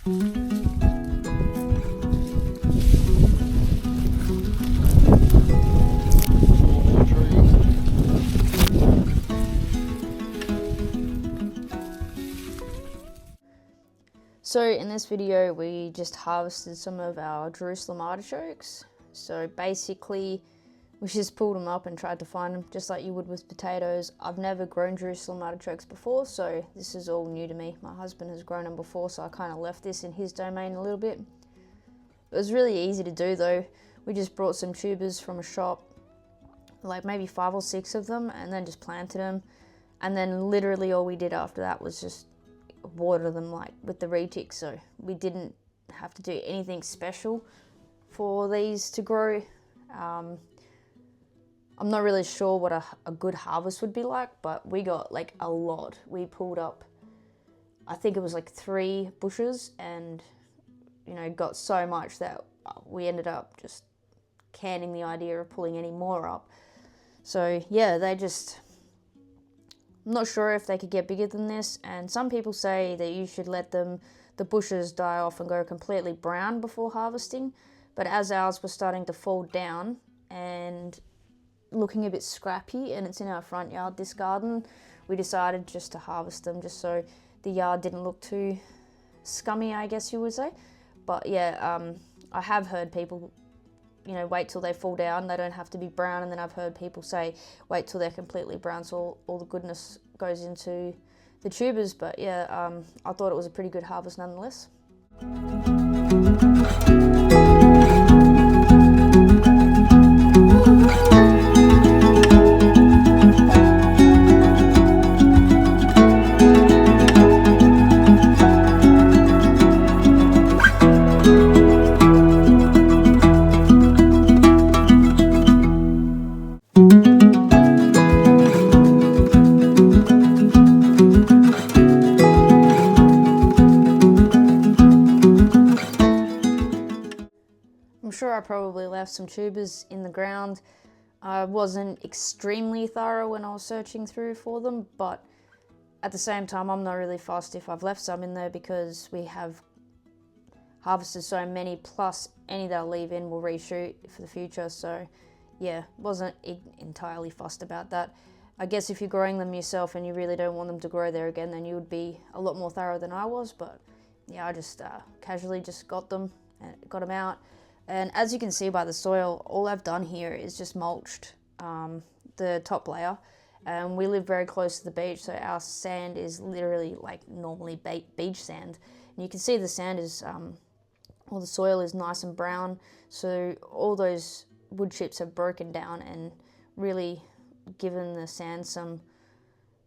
So in this video we just harvested some of our Jerusalem artichokes. So basically we just pulled them up and tried to find them just like you would with potatoes. I've never grown Jerusalem artichokes before, so this is all new to me. My husband has grown them before, so I kind of left this in his domain a little bit. It was really easy to do though. We just brought some tubers from a shop, like maybe 5 or 6 of them, and then just planted them. And then literally all we did after that was just water them like with the retics, so we didn't have to do anything special for these to grow. I'm not really sure what a good harvest would be like, but we got like a lot. We pulled up, I think it was like 3 bushes, and you know, got so much that we ended up just canning the idea of pulling any more up. So yeah, I'm not sure if they could get bigger than this, and some people say that you should let the bushes die off and go completely brown before harvesting, but as ours were starting to fall down and looking a bit scrappy, and it's in our front yard, this garden, we decided just to harvest them just so the yard didn't look too scummy, I guess you would say. But yeah, I have heard people, you know, wait till they fall down, they don't have to be brown, and then I've heard people say wait till they're completely brown so all the goodness goes into the tubers. But yeah, I thought it was a pretty good harvest nonetheless. I'm sure I probably left some tubers in the ground. I wasn't extremely thorough when I was searching through for them, but at the same time I'm not really fussed if I've left some in there, because we have harvested so many, plus any that I'll leave in will reshoot for the future. So yeah, wasn't entirely fussed about that. I guess if you're growing them yourself and you really don't want them to grow there again, then you would be a lot more thorough than I was. But yeah, I just casually just got them and got them out. And as you can see by the soil, all I've done here is just mulched the top layer. And we live very close to the beach, so our sand is literally like normally beach sand. And you can see the sand is, or the soil is nice and brown, so all those wood chips have broken down and really given the sand some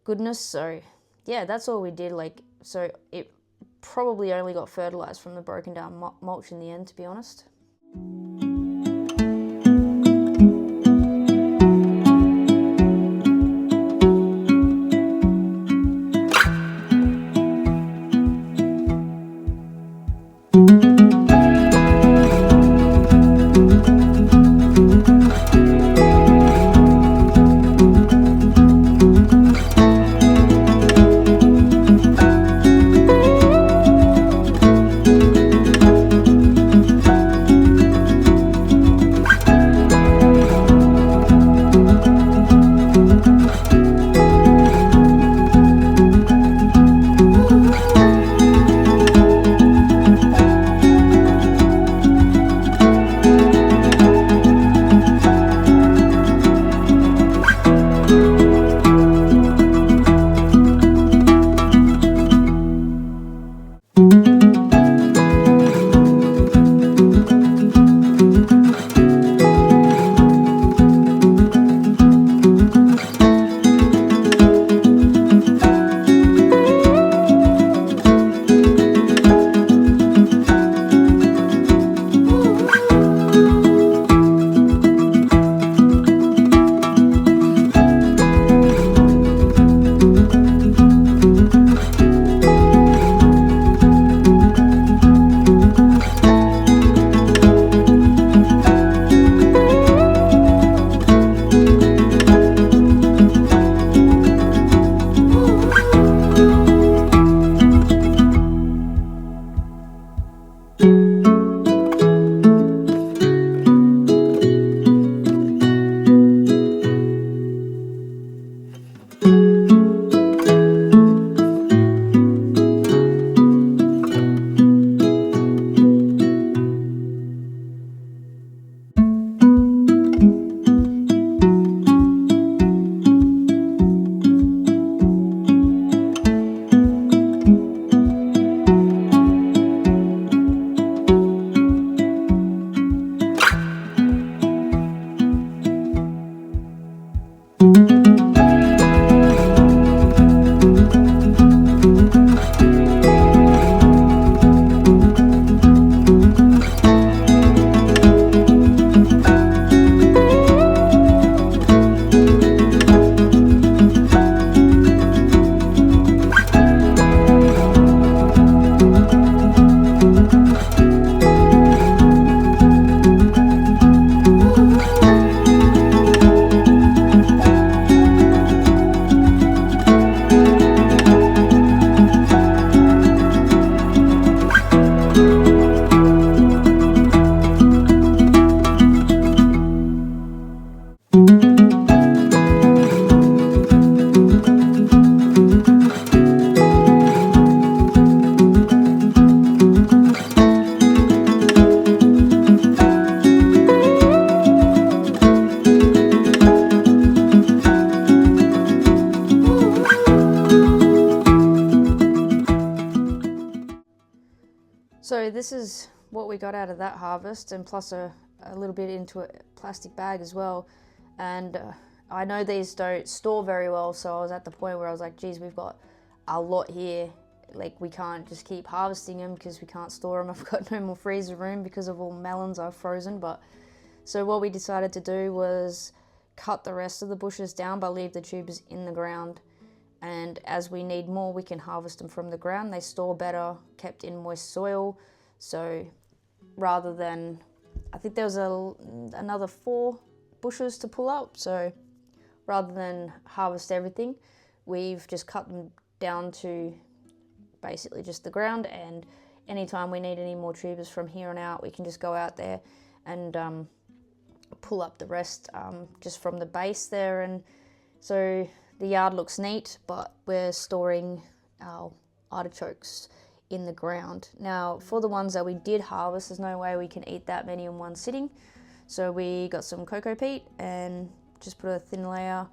goodness. So yeah, that's all we did. Like, so it probably only got fertilized from the broken down mulch in the end, to be honest. So this is what we got out of that harvest, and plus a little bit into a plastic bag as well. And I know these don't store very well, so I was at the point where I was like, geez, we've got a lot here. Like, we can't just keep harvesting them because we can't store them. I've got no more freezer room because of all melons I've frozen. But so what we decided to do was cut the rest of the bushes down, but leave the tubers in the ground. And as we need more, we can harvest them from the ground. They store better, kept in moist soil. So rather than, I think there was another 4 bushes to pull up. So rather than harvest everything, we've just cut them down to basically just the ground. And anytime we need any more tubers from here on out, we can just go out there and pull up the rest just from the base there. And so the yard looks neat, but we're storing our artichokes in the ground. Now, for the ones that we did harvest, there's no way we can eat that many in one sitting. So we got some cocoa peat and just put a thin layer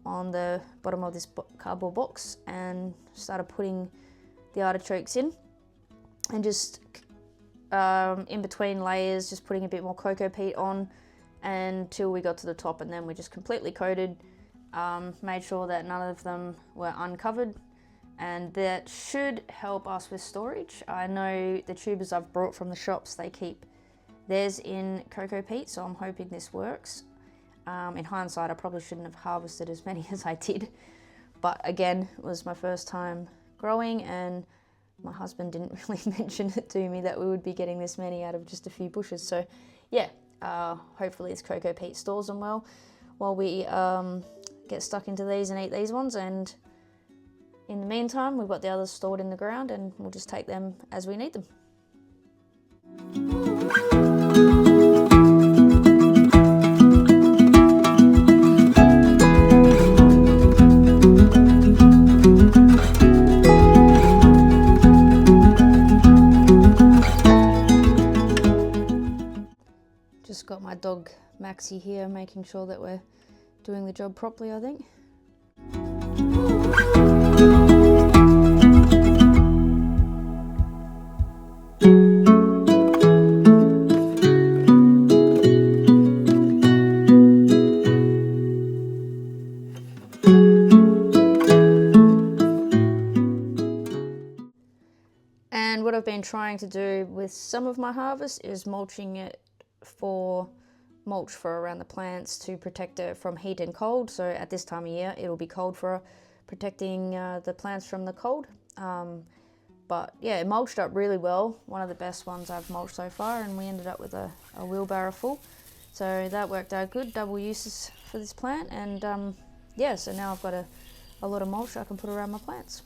on the bottom of this cardboard box and started putting the artichokes in, and just in between layers, just putting a bit more cocoa peat on until we got to the top, and then we just completely coated. Made sure that none of them were uncovered, and that should help us with storage. I know the tubers I've brought from the shops, they keep theirs in cocoa peat, so I'm hoping this works. In hindsight, I probably shouldn't have harvested as many as I did, but again, it was my first time growing, and my husband didn't really mention it to me that we would be getting this many out of just a few bushes. So yeah, hopefully this cocoa peat stores them well while we get stuck into these and eat these ones. And in the meantime, we've got the others stored in the ground, and we'll just take them as we need them. Just got my dog Maxie here, making sure that we're doing the job properly, I think. And what I've been trying to do with some of my harvest is mulching it for mulch for around the plants to protect it from heat and cold. So at this time of year, it'll be cold for protecting the plants from the cold. But yeah, it mulched up really well. One of the best ones I've mulched so far, and we ended up with a wheelbarrow full. So that worked out good, double uses for this plant. And yeah, so now I've got a lot of mulch I can put around my plants.